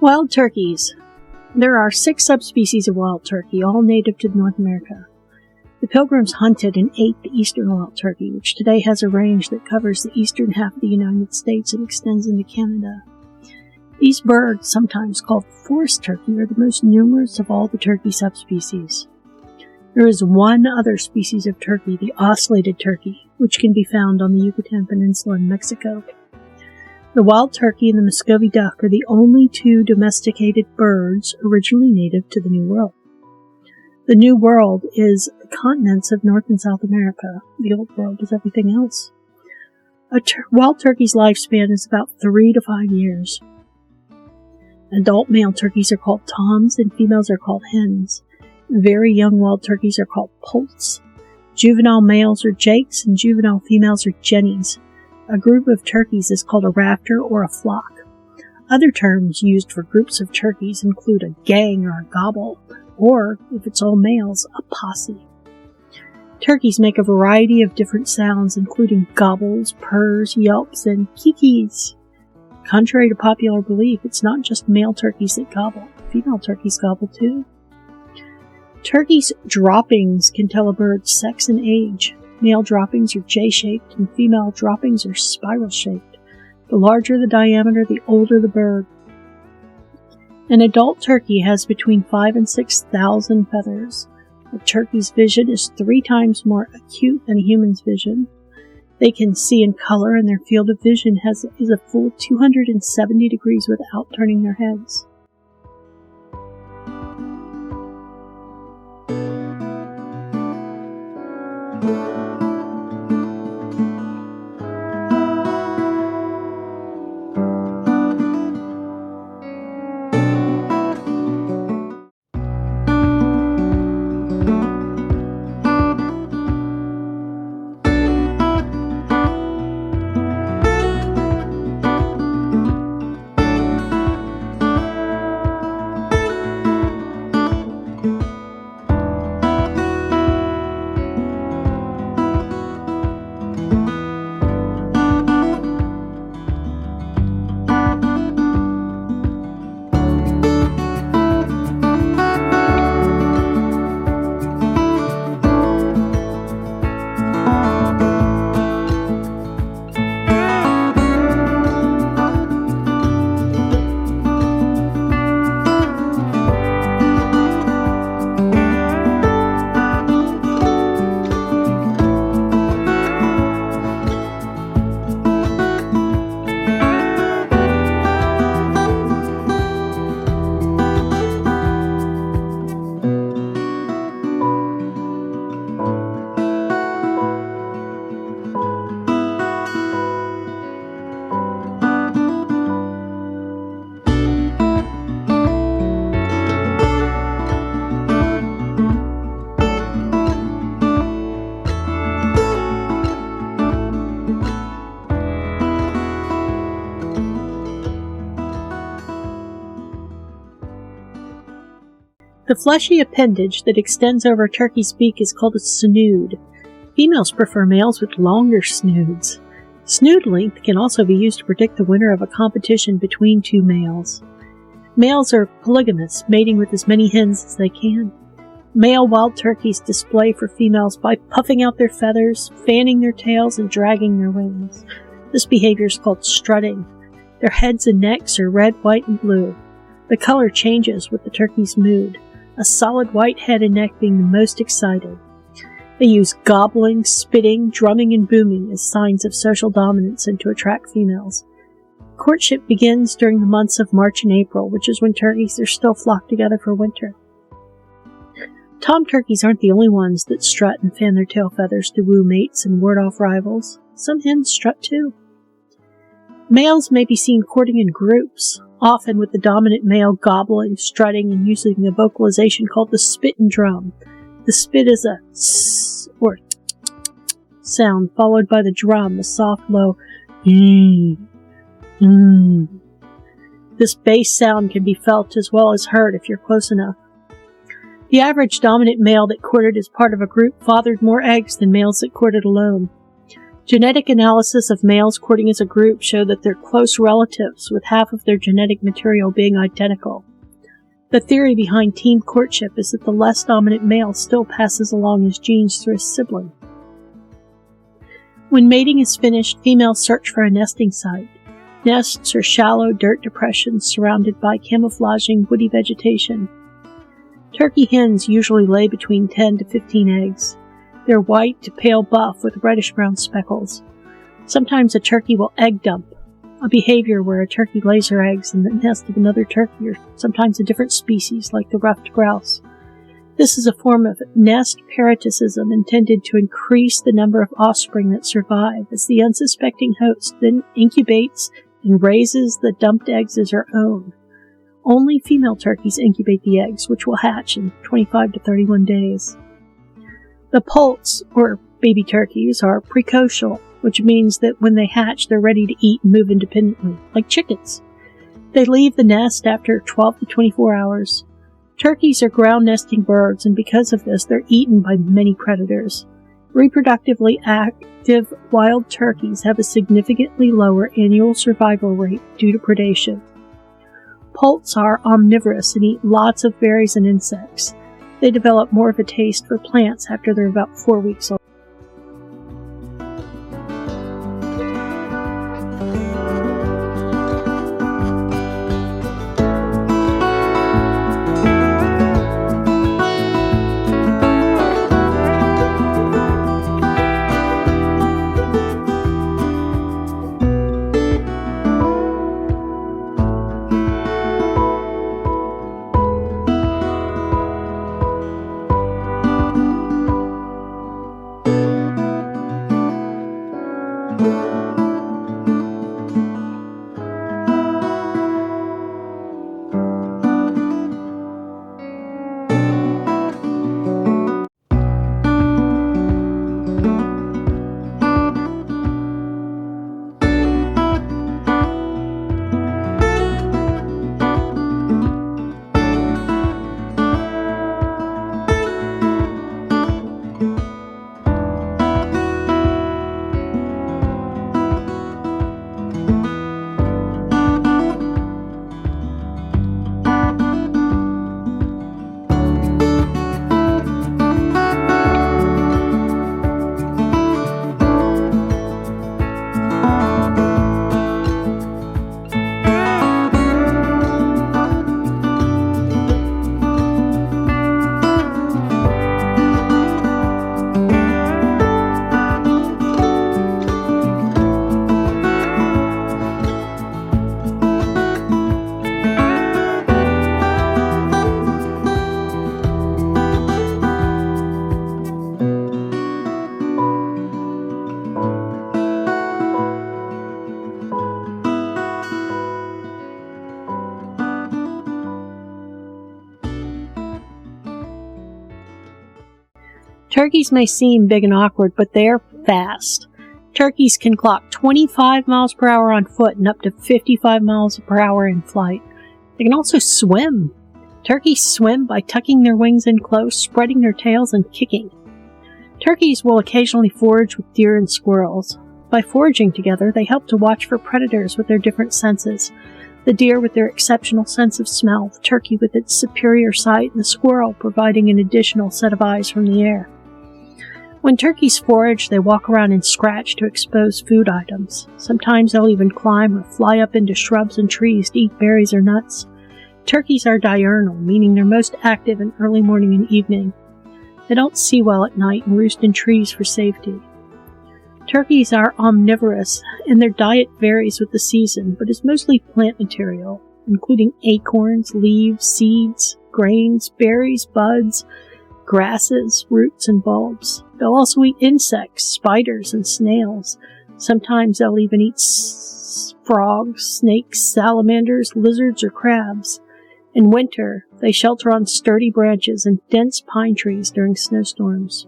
Wild turkeys. There are 6 subspecies of wild turkey, all native to North America. The Pilgrims hunted and ate the eastern wild turkey, which today has a range that covers the eastern half of the United States and extends into Canada. These birds, sometimes called forest turkey, are the most numerous of all the turkey subspecies. There is one other species of turkey, the ocellated turkey, which can be found on the Yucatan Peninsula in Mexico. The wild turkey and the Muscovy duck are the only 2 domesticated birds originally native to the New World. The New World is the continents of North and South America. The Old World is everything else. A wild turkey's lifespan is about 3 to 5 years. Adult male turkeys are called toms and females are called hens. Very young wild turkeys are called poults. Juvenile males are jakes and juvenile females are jennies. A group of turkeys is called a rafter or a flock. Other terms used for groups of turkeys include a gang or a gobble, or, if it's all males, a posse. Turkeys make a variety of different sounds, including gobbles, purrs, yelps, and kikis. Contrary to popular belief, it's not just male turkeys that gobble. Female turkeys gobble too. Turkeys' droppings can tell a bird's sex and age. Male droppings are J-shaped and female droppings are spiral-shaped. The larger the diameter, the older the bird. An adult turkey has between 5,000 and 6,000 feathers. A turkey's vision is 3 times more acute than a human's vision. They can see in color, and their field of vision is a full 270 degrees without turning their heads. The fleshy appendage that extends over a turkey's beak is called a snood. Females prefer males with longer snoods. Snood length can also be used to predict the winner of a competition between 2 males. Males are polygamous, mating with as many hens as they can. Male wild turkeys display for females by puffing out their feathers, fanning their tails, and dragging their wings. This behavior is called strutting. Their heads and necks are red, white, and blue. The color changes with the turkey's mood, a solid white head and neck being the most excited. They use gobbling, spitting, drumming, and booming as signs of social dominance and to attract females. Courtship begins during the months of March and April, which is when turkeys are still flocked together for winter. Tom turkeys aren't the only ones that strut and fan their tail feathers to woo mates and ward off rivals. Some hens strut too. Males may be seen courting in groups, often with the dominant male gobbling, strutting, and using a vocalization called the spit and drum. The spit is a s or sound, followed by the drum, a soft, low This bass sound can be felt as well as heard if you're close enough. The average dominant male that courted as part of a group fathered more eggs than males that courted alone. Genetic analysis of males courting as a group show that they're close relatives, with half of their genetic material being identical. The theory behind team courtship is that the less dominant male still passes along his genes through his sibling. When mating is finished, females search for a nesting site. Nests are shallow dirt depressions surrounded by camouflaging woody vegetation. Turkey hens usually lay between 10 to 15 eggs. They're white to pale buff with reddish-brown speckles. Sometimes a turkey will egg dump, a behavior where a turkey lays her eggs in the nest of another turkey or sometimes a different species like the ruffed grouse. This is a form of nest parasitism intended to increase the number of offspring that survive, as the unsuspecting host then incubates and raises the dumped eggs as her own. Only female turkeys incubate the eggs, which will hatch in 25 to 31 days. The poults, or baby turkeys, are precocial, which means that when they hatch, they're ready to eat and move independently, like chickens. They leave the nest after 12 to 24 hours. Turkeys are ground-nesting birds, and because of this, they're eaten by many predators. Reproductively active wild turkeys have a significantly lower annual survival rate due to predation. Poults are omnivorous and eat lots of berries and insects. They develop more of a taste for plants after they're about 4 weeks old. Turkeys may seem big and awkward, but they're fast. Turkeys can clock 25 miles per hour on foot and up to 55 miles per hour in flight. They can also swim. Turkeys swim by tucking their wings in close, spreading their tails, and kicking. Turkeys will occasionally forage with deer and squirrels. By foraging together, they help to watch for predators with their different senses. The deer with their exceptional sense of smell, the turkey with its superior sight, and the squirrel providing an additional set of eyes from the air. When turkeys forage, they walk around and scratch to expose food items. Sometimes they'll even climb or fly up into shrubs and trees to eat berries or nuts. Turkeys are diurnal, meaning they're most active in early morning and evening. They don't see well at night and roost in trees for safety. Turkeys are omnivorous, and their diet varies with the season, but is mostly plant material, including acorns, leaves, seeds, grains, berries, buds, grasses, roots, and bulbs. They'll also eat insects, spiders, and snails. Sometimes they'll even eat frogs, snakes, salamanders, lizards, or crabs. In winter, they shelter on sturdy branches and dense pine trees during snowstorms.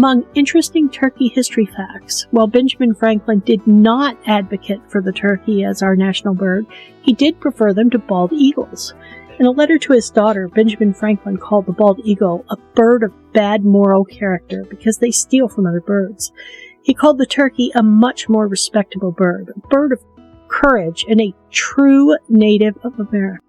Among interesting turkey history facts, while Benjamin Franklin did not advocate for the turkey as our national bird, he did prefer them to bald eagles. In a letter to his daughter, Benjamin Franklin called the bald eagle a bird of bad moral character because they steal from other birds. He called the turkey a much more respectable bird, a bird of courage and a true native of America.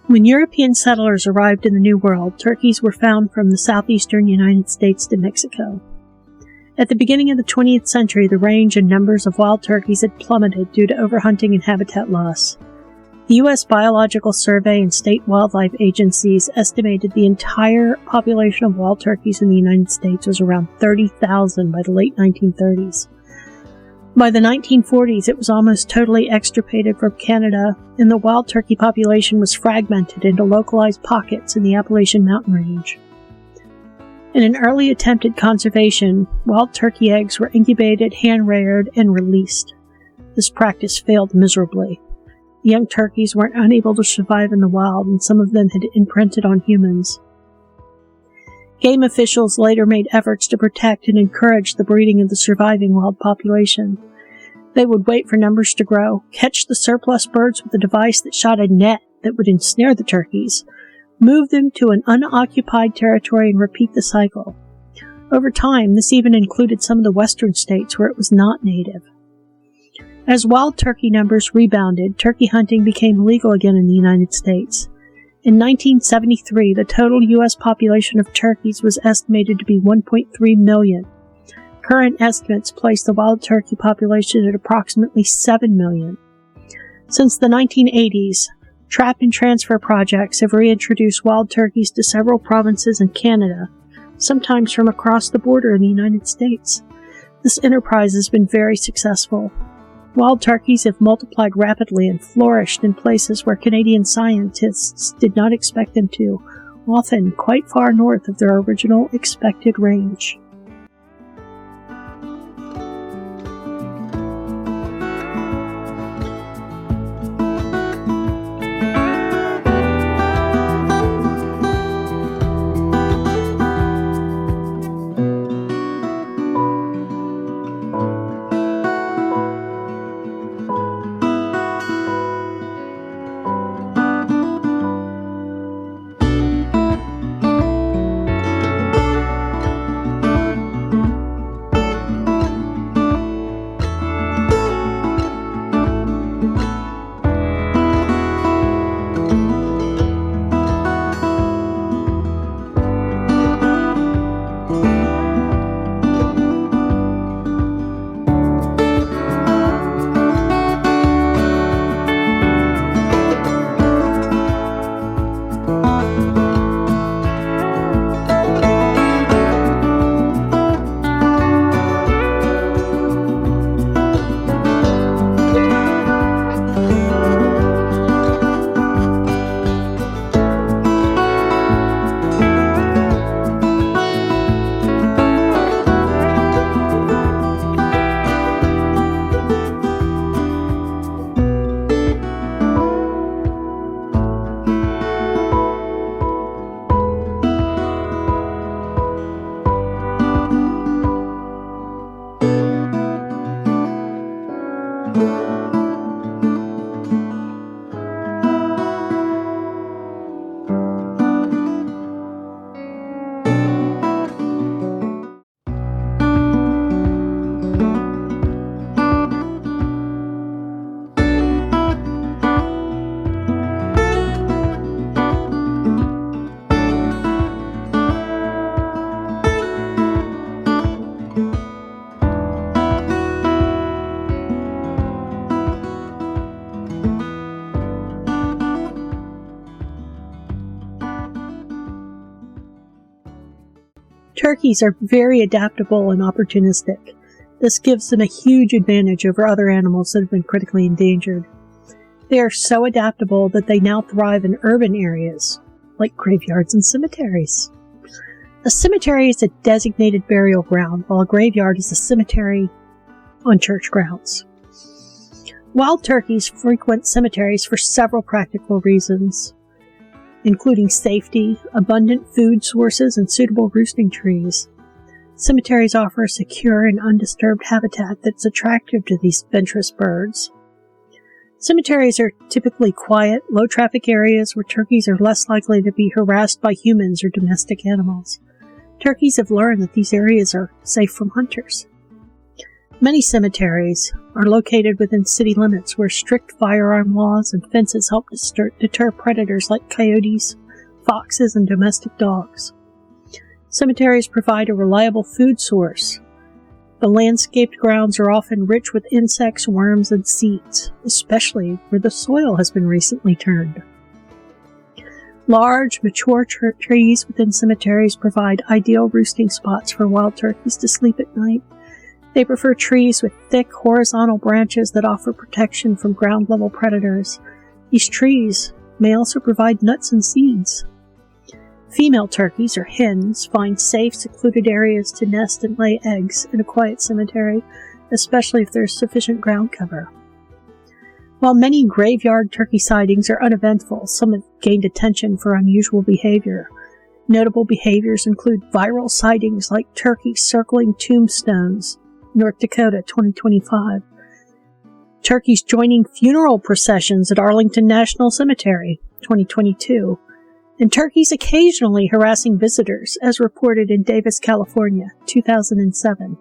When European settlers arrived in the New World, turkeys were found from the southeastern United States to Mexico. At the beginning of the 20th century, the range and numbers of wild turkeys had plummeted due to overhunting and habitat loss. The U.S. Biological Survey and state wildlife agencies estimated the entire population of wild turkeys in the United States was around 30,000 by the late 1930s. By the 1940s, it was almost totally extirpated from Canada, and the wild turkey population was fragmented into localized pockets in the Appalachian Mountain Range. In an early attempt at conservation, wild turkey eggs were incubated, hand-reared, and released. This practice failed miserably. The young turkeys weren't unable to survive in the wild, and some of them had imprinted on humans. Game officials later made efforts to protect and encourage the breeding of the surviving wild population. They would wait for numbers to grow, catch the surplus birds with a device that shot a net that would ensnare the turkeys, move them to an unoccupied territory, and repeat the cycle. Over time, this even included some of the western states where it was not native. As wild turkey numbers rebounded, turkey hunting became legal again in the United States. In 1973, the total U.S. population of turkeys was estimated to be 1.3 million. Current estimates place the wild turkey population at approximately 7 million. Since the 1980s, trap and transfer projects have reintroduced wild turkeys to several provinces in Canada, sometimes from across the border in the United States. This enterprise has been very successful. Wild turkeys have multiplied rapidly and flourished in places where Canadian scientists did not expect them to, often quite far north of their original expected range. Turkeys are very adaptable and opportunistic. This gives them a huge advantage over other animals that have been critically endangered. They are so adaptable that they now thrive in urban areas, like graveyards and cemeteries. A cemetery is a designated burial ground, while a graveyard is a cemetery on church grounds. Wild turkeys frequent cemeteries for several practical reasons, including safety, abundant food sources, and suitable roosting trees. Cemeteries offer a secure and undisturbed habitat that's attractive to these venturous birds. Cemeteries are typically quiet, low-traffic areas where turkeys are less likely to be harassed by humans or domestic animals. Turkeys have learned that these areas are safe from hunters. Many cemeteries are located within city limits where strict firearm laws and fences help deter predators like coyotes, foxes, and domestic dogs. Cemeteries provide a reliable food source. The landscaped grounds are often rich with insects, worms, and seeds, especially where the soil has been recently turned. Large, mature trees within cemeteries provide ideal roosting spots for wild turkeys to sleep at night. They prefer trees with thick, horizontal branches that offer protection from ground-level predators. These trees may also provide nuts and seeds. Female turkeys, or hens, find safe, secluded areas to nest and lay eggs in a quiet cemetery, especially if there's sufficient ground cover. While many graveyard turkey sightings are uneventful, some have gained attention for unusual behavior. Notable behaviors include viral sightings like turkeys circling tombstones, North Dakota, 2025. Turkeys joining funeral processions at Arlington National Cemetery, 2022. And turkeys occasionally harassing visitors, as reported in Davis, California, 2007.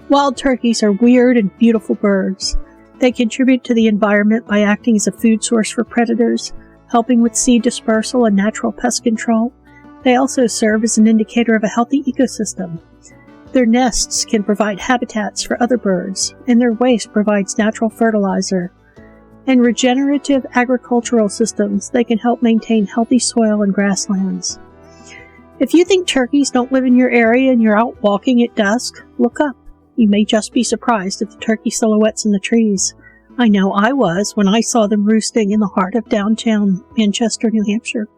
Wild turkeys are weird and beautiful birds. They contribute to the environment by acting as a food source for predators, helping with seed dispersal and natural pest control. They also serve as an indicator of a healthy ecosystem. Their nests can provide habitats for other birds, and their waste provides natural fertilizer. In regenerative agricultural systems, they can help maintain healthy soil and grasslands. If you think turkeys don't live in your area and you're out walking at dusk, look up. You may just be surprised at the turkey silhouettes in the trees. I know I was when I saw them roosting in the heart of downtown Manchester, New Hampshire.